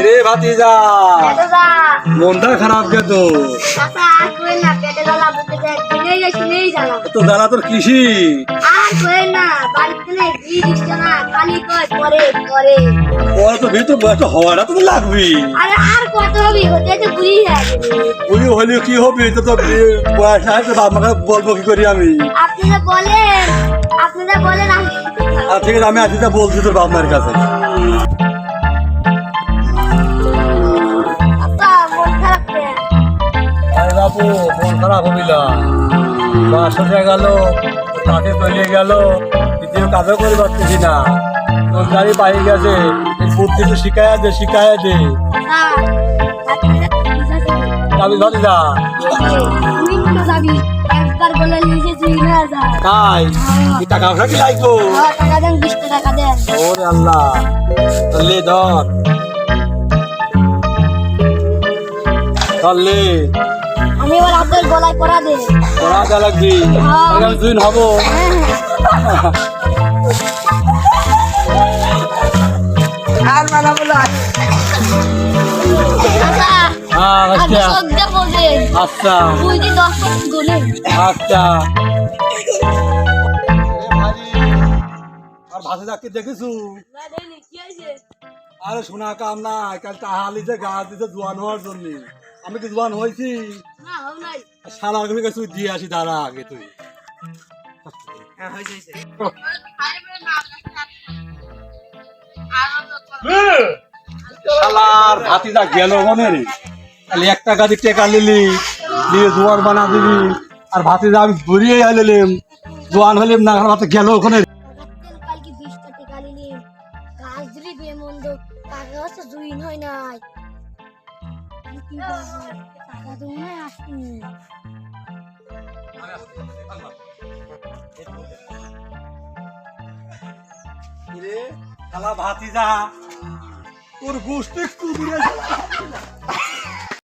রে ভাতিজা মনটা খারাপ কে তো তো জ্বালা তোর কৃষি পরে তো ভিতর বয়সটা হওয়াটা তো লাগবি বুড়ি হলে কি হবে তো তো বয়স আছে বাবাকে বলবো কি করি আমি আপনারা বলেন ঠিক আছে আমি আজকে বলছি তোর বাবার কাছে বাবু মন খারাপ হবিলা মাস হয়ে গেল কাজে তলিয়ে গেল দ্বিতীয় কাজও করে পারতেছি না তোর গাড়ি পাই গেছে বুদ্ধি তো শিখায় দে যাবি ধরে যা তাই কি টাকা পয়সা কি লাগবো ওরে আল্লাহ তাহলে ধরলে আমি এবার আপনার গলায় পরা দে লাগবি দুদিন হবো আর মানা বলো আচ্ছা আচ্ছা আর ভাষা যাকে দেখেছু আরে শোনা কাম না কাল টাহালিতে গাছ দিতে জোয়ান হওয়ার জন্য আমি কি জোয়ান হয়েছি সারা আগে কাছে দিয়ে আসি দাঁড়া আগে তুই শালার ভাতিজা গেল মনে রে তাহলে একটা গাড়ি টেকা নিলি নিয়ে জোয়ার বানা দিবি আর ভাতিজা আমি ঘুরিয়ে আইলাম জোয়ান হলিম না ভাতে গেল ওখানে ভাতিজা তোর গোষ্ঠী